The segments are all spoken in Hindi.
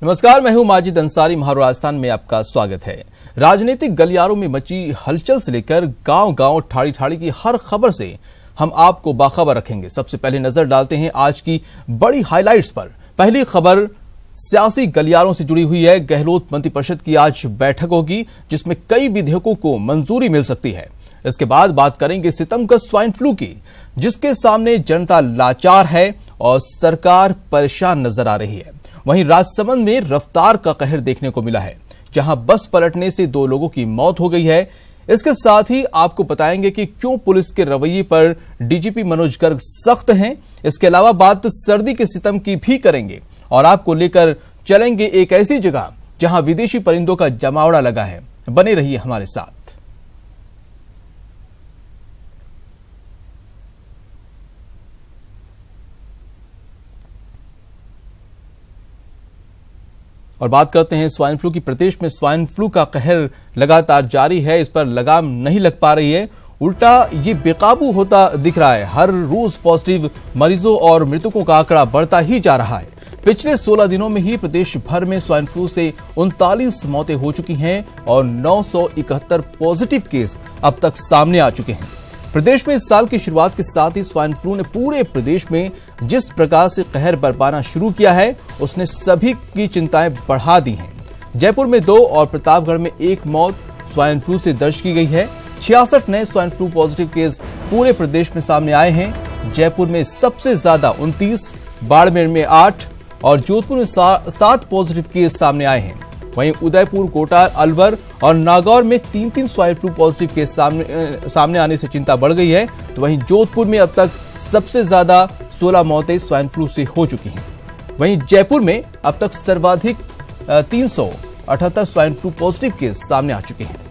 नमस्कार, मैं हूं माजिद अंसारी। महारो राजस्थान में आपका स्वागत है। राजनीतिक गलियारों में मची हलचल से लेकर गांव-गांव, ठाड़ी-ठाड़ी की हर खबर से हम आपको बाखबर रखेंगे। सबसे पहले नजर डालते हैं आज की बड़ी हाइलाइट्स पर। पहली खबर सियासी गलियारों से जुड़ी हुई है। गहलोत मंत्रिपरिषद की आज बैठक होगी जिसमें कई विधेयकों को मंजूरी मिल सकती है। इसके बाद बात करेंगे सितमगढ़ स्वाइन फ्लू की, जिसके सामने जनता लाचार है और सरकार परेशान नजर आ रही है। वहीं राजसमंद में रफ्तार का कहर देखने को मिला है, जहां बस पलटने से 2 लोगों की मौत हो गई है। इसके साथ ही आपको बताएंगे कि क्यों पुलिस के रवैये पर डीजीपी मनोज गर्ग सख्त हैं। इसके अलावा बात सर्दी के सितम की भी करेंगे और आपको लेकर चलेंगे एक ऐसी जगह जहां विदेशी परिंदों का जमावड़ा लगा है। बने रहिए हमारे साथ। और बात करते हैं स्वाइन फ्लू की। प्रदेश में स्वाइन फ्लू का कहर लगातार जारी है, इस पर लगाम नहीं लग पा रही है, उल्टा ये बेकाबू होता दिख रहा है। हर रोज पॉजिटिव मरीजों और मृतकों का आंकड़ा बढ़ता ही जा रहा है। पिछले 16 दिनों में ही प्रदेश भर में स्वाइन फ्लू से 39 मौतें हो चुकी हैं और 971 पॉजिटिव केस अब तक सामने आ चुके हैं। प्रदेश में इस साल की शुरुआत के साथ ही स्वाइन फ्लू ने पूरे प्रदेश में जिस प्रकार से कहर बरपाना शुरू किया है, उसने सभी की चिंताएं बढ़ा दी हैं। जयपुर में 2 और प्रतापगढ़ में 1 मौत स्वाइन फ्लू से दर्ज की गई है। 66 नए स्वाइन फ्लू पॉजिटिव केस पूरे प्रदेश में सामने आए हैं। जयपुर में सबसे ज्यादा 29, बाड़मेर में 8 और जोधपुर में 7 पॉजिटिव केस सामने आए हैं। वहीं उदयपुर, कोटा, अलवर और नागौर में 3-3 स्वाइन फ्लू पॉजिटिव केस सामने आने से चिंता बढ़ गई है। तो वहीं जोधपुर में अब तक सबसे ज्यादा 16 मौतें स्वाइन फ्लू से हो चुकी हैं। वहीं जयपुर में अब तक सर्वाधिक 378 स्वाइन फ्लू पॉजिटिव केस सामने आ चुके हैं।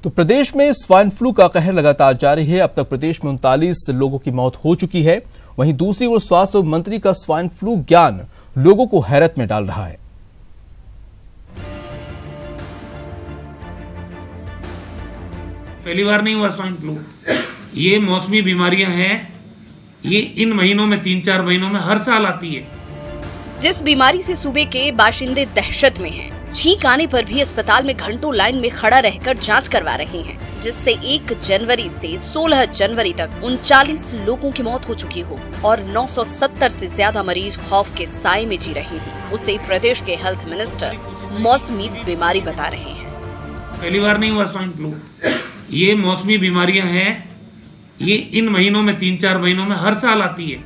तो प्रदेश में स्वाइन फ्लू का कहर लगातार जारी है। अब तक प्रदेश में 39 लोगों की मौत हो चुकी है। वहीं दूसरी ओर स्वास्थ्य मंत्री का स्वाइन फ्लू ज्ञान लोगों को हैरत में डाल रहा है। पहली बार नहीं हुआ स्वाइन फ्लू। ये मौसमी बीमारियां हैं, ये इन महीनों में 3-4 महीनों में हर साल आती है। जिस बीमारी से सूबे के बाशिंदे दहशत में हैं, छींक आने पर भी अस्पताल में घंटों लाइन में खड़ा रहकर जांच करवा रहे हैं, जिससे 1 जनवरी से 16 जनवरी तक 39 लोगों की मौत हो चुकी हो और 970 से ज्यादा मरीज खौफ के साए में जी रहे हैं। उसे प्रदेश के हेल्थ मिनिस्टर मौसमी बीमारी बता रहे हैं। पहली बार नहीं हुआ स्वाइन फ्लू। ये मौसमी बीमारियां हैं, ये इन महीनों में 3-4 महीनों में हर साल आती है।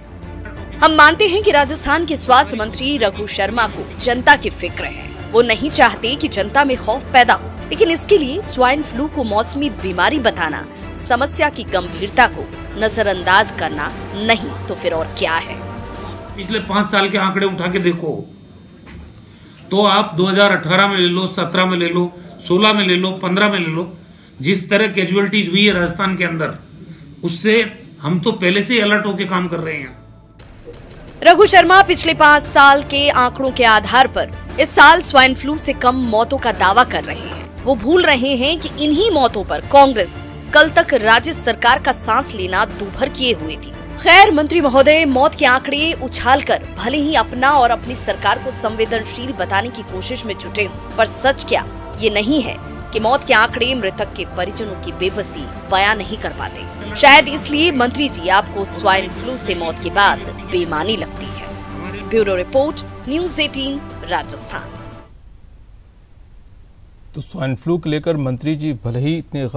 हम मानते हैं कि राजस्थान के स्वास्थ्य मंत्री रघु शर्मा को जनता की फिक्र है। वो नहीं चाहते कि जनता में खौफ पैदा हो, लेकिन इसके लिए स्वाइन फ्लू को मौसमी बीमारी बताना, समस्या की गंभीरता को नजरअंदाज करना नहीं तो फिर और क्या है। पिछले 5 साल के आंकड़े उठा के देखो तो आप 2018 में ले लो, 17 में ले लो, 16 में ले लो, 15 में ले लो, जिस तरह कैजुअलिटीज हुई है राजस्थान के अंदर, उससे हम तो पहले से ही अलर्ट होकर काम कर रहे हैं। रघु शर्मा पिछले 5 साल के आंकड़ों के आधार पर इस साल स्वाइन फ्लू से कम मौतों का दावा कर रहे हैं। वो भूल रहे हैं कि इन्हीं मौतों पर कांग्रेस कल तक राज्य सरकार का सांस लेना दूभर किए हुए थी। खैर, मंत्री महोदय मौत के आंकड़े उछालकर भले ही अपना और अपनी सरकार को संवेदनशील बताने की कोशिश में जुटे हों, पर सच क्या ये नहीं है कि मौत के आंकड़े मृतक के परिजनों की बेबसी बयां नहीं कर पाते। शायद इसलिए मंत्री जी आपको स्वाइन फ्लू से मौत के बाद बेईमानी लगती है। Bureau report, news 18 Rajasthan. तो स्वाइन फ्लू को लेकर मंत्री जी भले ही इतने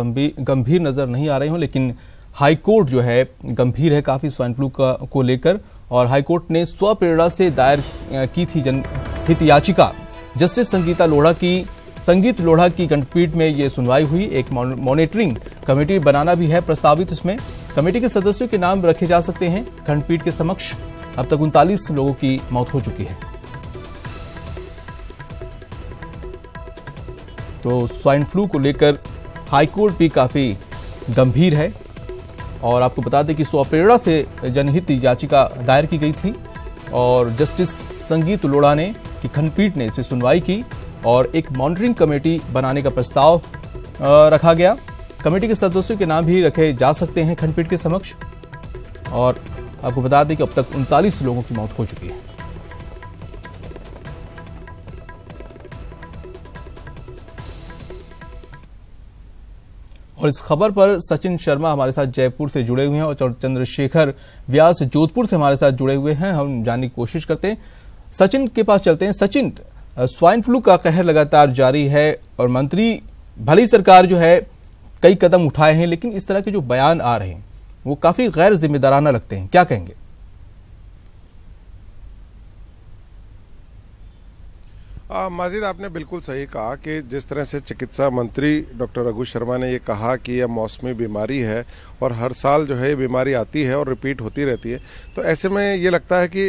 गंभीर नजर नहीं आ रहे हों, लेकिन हाईकोर्ट जो है गंभीर है काफी स्वाइन फ्लू को लेकर, और हाईकोर्ट ने स्वप्रेरणा से दायर की थी जनहित याचिका। जस्टिस संगीत लोढ़ा की खंडपीठ में ये सुनवाई हुई। एक मॉनिटरिंग कमेटी बनाना भी है प्रस्तावित। इसमें कमेटी के सदस्यों के नाम रखे जा सकते हैं खंडपीठ के समक्ष। अब तक 39 लोगों की मौत हो चुकी है। तो स्वाइन फ्लू को लेकर हाईकोर्ट भी काफी गंभीर है। और आपको बता दें कि स्वप्रेरणा से जनहित याचिका दायर की गई थी और जस्टिस संगीत लोढ़ा ने की खंडपीठ ने इसे सुनवाई की और एक मॉनिटरिंग कमेटी बनाने का प्रस्ताव रखा गया। कमेटी के सदस्यों के नाम भी रखे जा सकते हैं खंडपीठ के समक्ष। और आपको बता दें कि अब तक 39 लोगों की मौत हो चुकी है। और इस खबर पर सचिन शर्मा हमारे साथ जयपुर से जुड़े हुए हैं और चंद्रशेखर व्यास जोधपुर से हमारे साथ जुड़े हुए हैं। हम जानने की कोशिश करते हैं, सचिन के पास चलते हैं। सचिन, स्वाइन फ्लू का कहर लगातार जारी है और मंत्री भली सरकार जो है कई कदम उठाए हैं, लेकिन इस तरह के जो बयान आ रहे हैं वो काफी गैर जिम्मेदाराना लगते हैं, क्या कहेंगे? माजिद, आपने बिल्कुल सही कहा कि जिस तरह से चिकित्सा मंत्री डॉक्टर रघु शर्मा ने ये कहा कि यह मौसमी बीमारी है और हर साल जो है ये बीमारी आती है और रिपीट होती रहती है, तो ऐसे में ये लगता है कि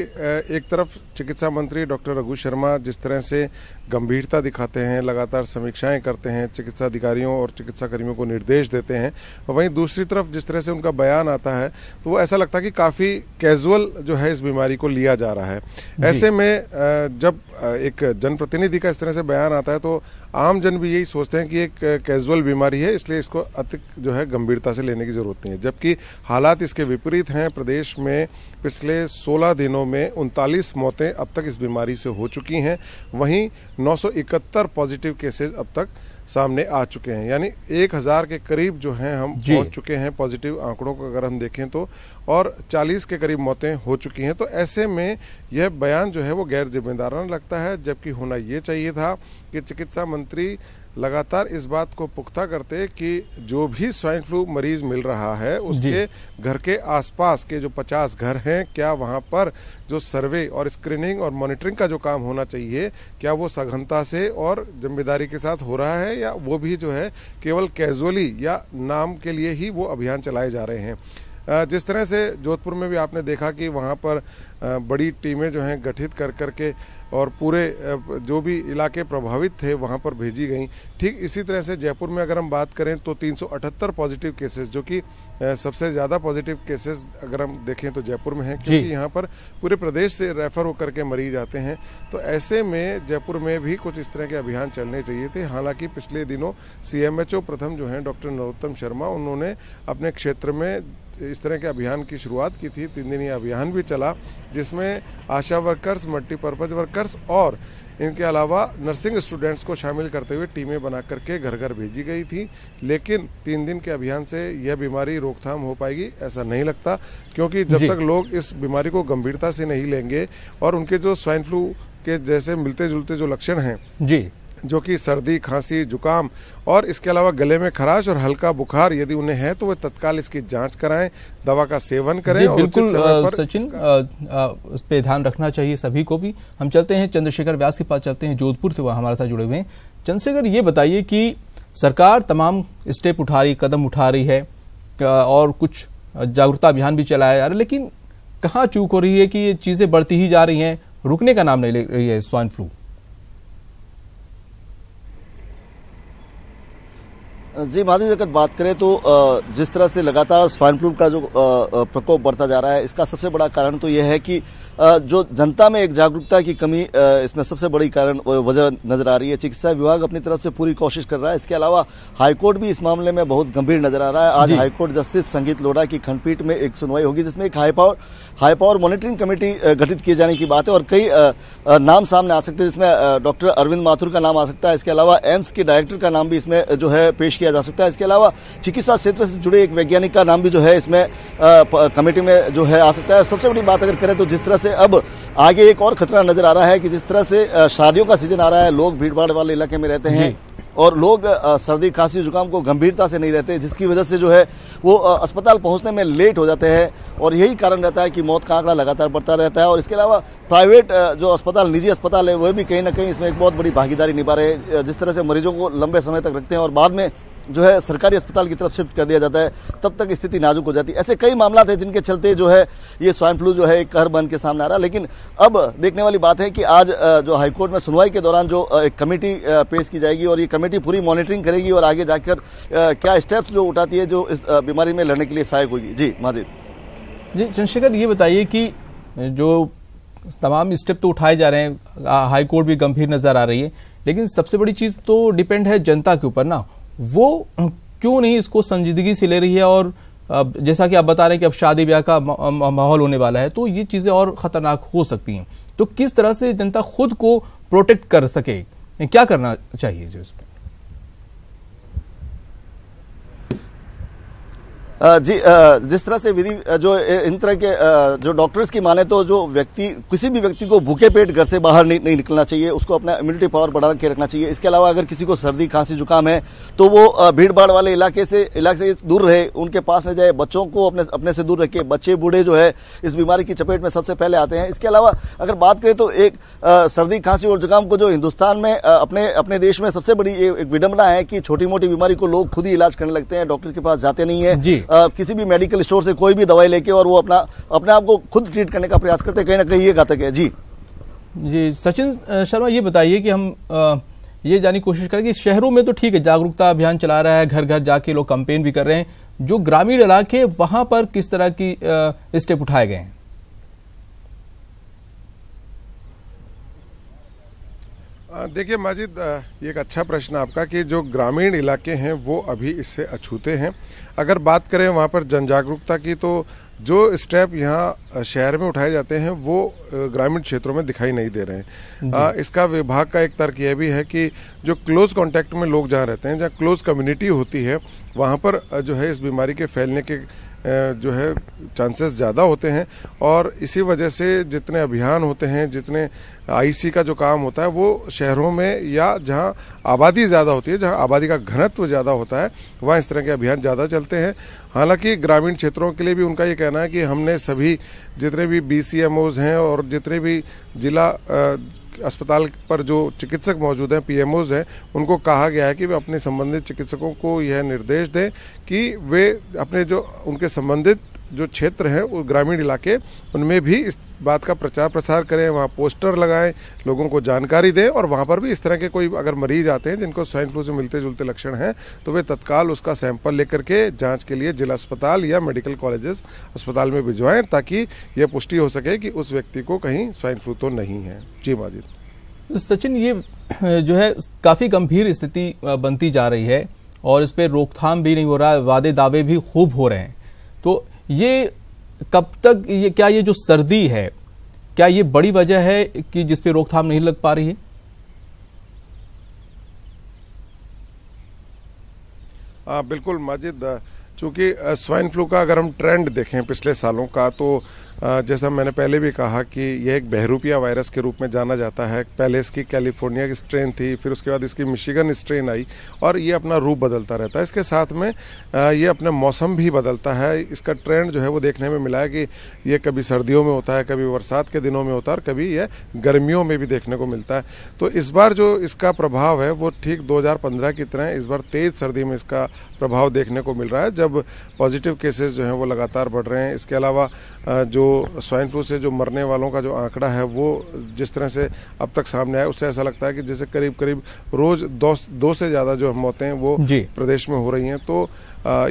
एक तरफ चिकित्सा मंत्री डॉक्टर रघु शर्मा जिस तरह से गंभीरता दिखाते हैं, लगातार समीक्षाएं करते हैं, चिकित्सा अधिकारियों और चिकित्सा कर्मियों को निर्देश देते हैं, और वहीं दूसरी तरफ जिस तरह से उनका बयान आता है तो वो ऐसा लगता है कि काफ़ी कैजुअल जो है इस बीमारी को लिया जा रहा है। ऐसे में जब एक जनप्रतिनिधि का इस तरह से बयान आता है तो आम जन भी यही सोचते हैं कि एक कैजुअल बीमारी है, इसलिए इसको अधिक जो है गंभीरता से लेने की जरूरत नहीं है, जबकि हालात इसके विपरीत हैं। प्रदेश में पिछले 16 दिनों में 39 मौतें अब तक इस बीमारी से हो चुकी हैं। वहीं 971 पॉजिटिव केसेस अब तक सामने आ चुके हैं, यानी 1000 के करीब जो हैं हम पहुंच चुके हैं पॉजिटिव आंकड़ों को अगर हम देखें तो, और 40 के करीब मौतें हो चुकी हैं। तो ऐसे में यह बयान जो है वो गैर जिम्मेदाराना लगता है, जबकि होना ये चाहिए था कि चिकित्सा मंत्री लगातार इस बात को पुख्ता करते कि जो भी स्वाइन फ्लू मरीज मिल रहा है उसके घर के आसपास के जो 50 घर हैं, क्या वहां पर जो सर्वे और स्क्रीनिंग और मॉनिटरिंग का जो काम होना चाहिए, क्या वो सघनता से और जिम्मेदारी के साथ हो रहा है, या वो भी जो है केवल कैजुअली या नाम के लिए ही वो अभियान चलाए जा रहे हैं। जिस तरह से जोधपुर में भी आपने देखा कि वहाँ पर बड़ी टीमें जो हैं गठित कर करके और पूरे जो भी इलाके प्रभावित थे वहाँ पर भेजी गई। ठीक इसी तरह से जयपुर में अगर हम बात करें तो 378 पॉजिटिव केसेस, जो कि सबसे ज़्यादा पॉजिटिव केसेस अगर हम देखें तो जयपुर में हैं, क्योंकि यहाँ पर पूरे प्रदेश से रेफर होकर के मरीज आते हैं। तो ऐसे में जयपुर में भी कुछ इस तरह के अभियान चलने चाहिए थे। हालांकि पिछले दिनों CMHO प्रथम जो हैं डॉक्टर नरोत्तम शर्मा, उन्होंने अपने क्षेत्र में इस तरह के अभियान की शुरुआत की थी। 3 दिन ये अभियान भी चला, जिसमें आशा वर्कर्स, मल्टीपर्पज वर्कर्स और इनके अलावा नर्सिंग स्टूडेंट्स को शामिल करते हुए टीमें बना करके घर घर भेजी गई थी। लेकिन 3 दिन के अभियान से यह बीमारी रोकथाम हो पाएगी ऐसा नहीं लगता, क्योंकि जब तक लोग इस बीमारी को गंभीरता से नहीं लेंगे और उनके जो स्वाइन फ्लू के जैसे मिलते जुलते जो लक्षण हैं जी, जो कि सर्दी, खांसी, जुकाम और इसके अलावा गले में खराश और हल्का बुखार यदि उन्हें है तो वे तत्काल इसकी जांच कराएं, दवा का सेवन करें। बिल्कुल सचिन, उस पे ध्यान रखना चाहिए सभी को भी। हम चलते हैं चंद्रशेखर व्यास के पास, चलते हैं जोधपुर से, वहां हमारे साथ जुड़े हुए हैं। चंद्रशेखर, ये बताइए कि सरकार तमाम स्टेप उठा रही, कदम उठा रही है और कुछ जागरूकता अभियान भी चलाया जा रहा है, लेकिन कहाँ चूक हो रही है कि ये चीजें बढ़ती ही जा रही हैं, रुकने का नाम नहीं ले रही है स्वाइन फ्लू? जी माजिद, अगर बात करें तो जिस तरह से लगातार स्वाइन फ्लू का जो प्रकोप बढ़ता जा रहा है, इसका सबसे बड़ा कारण तो यह है कि जो जनता में एक जागरूकता की कमी, इसमें सबसे बड़ी कारण वजह नजर आ रही है। चिकित्सा विभाग अपनी तरफ से पूरी कोशिश कर रहा है। इसके अलावा हाईकोर्ट भी इस मामले में बहुत गंभीर नजर आ रहा है। आज हाईकोर्ट जस्टिस संगीत लोढ़ा की खंडपीठ में एक सुनवाई होगी, जिसमें एक हाई पावर मॉनिटरिंग कमेटी गठित किए जाने की बात है और कई नाम सामने आ सकते हैं, जिसमें डॉक्टर अरविंद माथुर का नाम आ सकता है। इसके अलावा एम्स के डायरेक्टर का नाम भी इसमें जो है पेश किया जा सकता है। इसके अलावा चिकित्सा क्षेत्र से जुड़े एक वैज्ञानिक का नाम भी जो है इसमें कमेटी में जो है आ सकता है। सबसे बड़ी बात अगर करें तो जिस तरह से अब आगे एक और खतरा नजर आ रहा है कि जिस तरह से शादियों का सीजन आ रहा है, लोग भीड़भाड़ वाले इलाके में रहते हैं और लोग सर्दी, खांसी, जुकाम को गंभीरता से नहीं रहते, जिसकी वजह से जो है वो अस्पताल पहुंचने में लेट हो जाते हैं और यही कारण रहता है कि मौत का आंकड़ा लगातार बढ़ता रहता है। और इसके अलावा प्राइवेट जो अस्पताल, निजी अस्पताल है, वह भी कहीं ना कहीं इसमें एक बहुत बड़ी भागीदारी निभा रहे हैं। जिस तरह से मरीजों को लंबे समय तक रखते हैं और बाद में जो है सरकारी अस्पताल की तरफ शिफ्ट कर दिया जाता है, तब तक स्थिति नाजुक हो जाती है। ऐसे कई मामला थे जिनके चलते जो है ये स्वाइन फ्लू जो है एक कहर बन के सामने आ रहा है। लेकिन अब देखने वाली बात है कि आज जो हाईकोर्ट में सुनवाई के दौरान जो एक कमेटी पेश की जाएगी और ये कमेटी पूरी मॉनिटरिंग करेगी और आगे जाकर क्या स्टेप्स जो उठाती है जो इस बीमारी में लड़ने के लिए सहायक होगी। जी माजिद। जी चंद्रशेखर, ये बताइए कि जो तमाम स्टेप तो उठाए जा रहे हैं, हाईकोर्ट भी गंभीर नजर आ रही है, लेकिन सबसे बड़ी चीज तो डिपेंड है जनता के ऊपर ना। वो क्यों नहीं इसको संजीदगी से ले रही है? और जैसा कि आप बता रहे हैं कि अब शादी ब्याह का माहौल होने वाला है, तो ये चीजें और खतरनाक हो सकती हैं। तो किस तरह से जनता खुद को प्रोटेक्ट कर सके, क्या करना चाहिए जो इसमें? जी, जिस तरह से विधि जो इन तरह के जो डॉक्टर्स की माने तो जो व्यक्ति किसी भी व्यक्ति को भूखे पेट घर से बाहर नहीं निकलना चाहिए, उसको अपना इम्यूनिटी पावर बढ़ा के रखना चाहिए। इसके अलावा अगर किसी को सर्दी खांसी जुकाम है तो वो भीड़ भाड़ वाले इलाके से दूर रहे, उनके पास न जाए, बच्चों को अपने से दूर रखे। बच्चे बूढ़े जो है इस बीमारी की चपेट में सबसे पहले आते हैं। इसके अलावा अगर बात करें तो एक सर्दी खांसी और जुकाम को जो हिंदुस्तान में अपने देश में सबसे बड़ी एक विडंबना है कि छोटी मोटी बीमारी को लोग खुद ही इलाज करने लगते हैं, डॉक्टर के पास जाते नहीं है। किसी भी मेडिकल स्टोर से कोई भी दवाई लेके और वो अपने आप को खुद ट्रीट करने का प्रयास करते हैं, कहीं ना कहीं ये घातक है। जी सचिन शर्मा, ये बताइए कि हम ये जानने की कोशिश करें कि शहरों में तो ठीक है, जागरूकता अभियान चला रहा है, घर घर जाके लोग कैंपेन भी कर रहे हैं, जो ग्रामीण इलाके वहां पर किस तरह की स्टेप उठाए गए हैं? देखिए माजिद, ये एक अच्छा प्रश्न आपका कि जो ग्रामीण इलाके हैं वो अभी इससे अछूते हैं। अगर बात करें वहाँ पर जन जागरूकता की, तो जो स्टेप यहाँ शहर में उठाए जाते हैं वो ग्रामीण क्षेत्रों में दिखाई नहीं दे रहे हैं। इसका विभाग का एक तर्क यह भी है कि जो क्लोज कांटेक्ट में लोग जहाँ रहते हैं, जहाँ क्लोज कम्युनिटी होती है, वहाँ पर जो है इस बीमारी के फैलने के जो है चांसेस ज़्यादा होते हैं। और इसी वजह से जितने अभियान होते हैं, जितने आईसी का जो काम होता है, वो शहरों में या जहां आबादी ज़्यादा होती है, जहां आबादी का घनत्व ज़्यादा होता है, वहाँ इस तरह के अभियान ज़्यादा चलते हैं। हालांकि ग्रामीण क्षेत्रों के लिए भी उनका ये कहना है कि हमने सभी जितने भी BCMOs हैं और जितने भी जिला अस्पताल पर जो चिकित्सक मौजूद हैं, PMOs हैं, उनको कहा गया है कि वे अपने संबंधित चिकित्सकों को यह निर्देश दें कि वे अपने जो उनके संबंधित जो क्षेत्र हैं वो ग्रामीण इलाके, उनमें भी इस बात का प्रचार प्रसार करें, वहाँ पोस्टर लगाएं, लोगों को जानकारी दें, और वहाँ पर भी इस तरह के कोई अगर मरीज आते हैं जिनको स्वाइन फ्लू से मिलते जुलते लक्षण हैं, तो वे तत्काल उसका सैंपल लेकर के जांच के लिए जिला अस्पताल या मेडिकल कॉलेजेस अस्पताल में भिजवाएं, ताकि यह पुष्टि हो सके कि उस व्यक्ति को कहीं स्वाइन फ्लू तो नहीं है। जी माजिद। सचिन, ये जो है काफी गंभीर स्थिति बनती जा रही है और इस पर रोकथाम भी नहीं हो रहा, वादे दावे भी खूब हो रहे हैं, तो ये कब तक, क्या ये जो सर्दी है, क्या ये बड़ी वजह है कि जिस पे रोकथाम नहीं लग पा रही है? बिल्कुल माजिद, चूंकि स्वाइन फ्लू का अगर हम ट्रेंड देखें पिछले सालों का, तो जैसा मैंने पहले भी कहा कि यह एक बहरूपिया वायरस के रूप में जाना जाता है। पहले इसकी कैलिफोर्निया की स्ट्रेन थी, फिर उसके बाद इसकी मिशिगन स्ट्रेन आई, और ये अपना रूप बदलता रहता है। इसके साथ में ये अपने मौसम भी बदलता है। इसका ट्रेंड जो है वो देखने में मिला है कि ये कभी सर्दियों में होता है, कभी बरसात के दिनों में होता है, और कभी ये गर्मियों में भी देखने को मिलता है। तो इस बार जो इसका प्रभाव है वो ठीक 2015 की तरह इस बार तेज सर्दी में इसका प्रभाव देखने को मिल रहा है, जब पॉजिटिव केसेस जो हैं वो लगातार बढ़ रहे हैं। इसके अलावा जो स्वाइन फ्लू से जो मरने वालों का जो आंकड़ा है वो जिस तरह से अब तक सामने आया, उससे ऐसा लगता है कि जैसे करीब करीब रोज 2 से ज़्यादा जो मौतें हैं वो प्रदेश में हो रही हैं। तो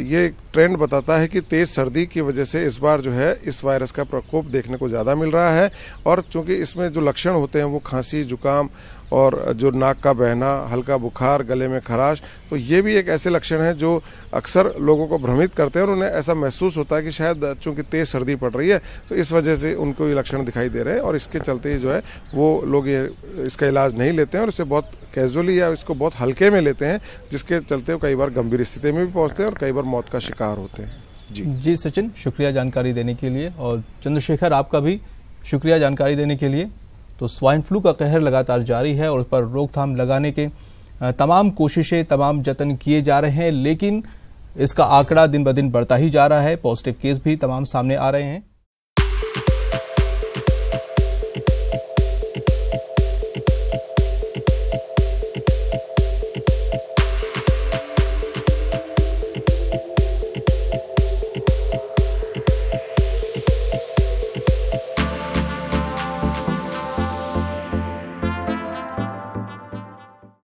ये ट्रेंड बताता है कि तेज सर्दी की वजह से इस बार जो है इस वायरस का प्रकोप देखने को ज़्यादा मिल रहा है। और चूंकि इसमें जो लक्षण होते हैं वो खांसी, जुकाम और जो नाक का बहना, हल्का बुखार, गले में खराश, तो ये भी एक ऐसे लक्षण हैं जो अक्सर लोगों को भ्रमित करते हैं, और उन्हें ऐसा महसूस होता है कि शायद चूंकि तेज सर्दी पड़ रही है तो इस वजह से उनको ये लक्षण दिखाई दे रहे हैं, और इसके चलते जो है वो लोग इसका इलाज नहीं लेते हैं और इसे बहुत कैजुअली या इसको बहुत हल्के में लेते हैं, जिसके चलते वो कई बार गंभीर स्थिति में भी पहुंचते हैं और कई बार मौत का शिकार होते हैं। जी सचिन, शुक्रिया जानकारी देने के लिए, और चंद्रशेखर आपका भी शुक्रिया जानकारी देने के लिए। तो स्वाइन फ्लू का कहर लगातार जारी है और उस पर रोकथाम लगाने के तमाम कोशिशें, तमाम जतन किए जा रहे हैं, लेकिन इसका आंकड़ा दिन ब दिन बढ़ता ही जा रहा है। पॉजिटिव केस भी तमाम सामने आ रहे हैं।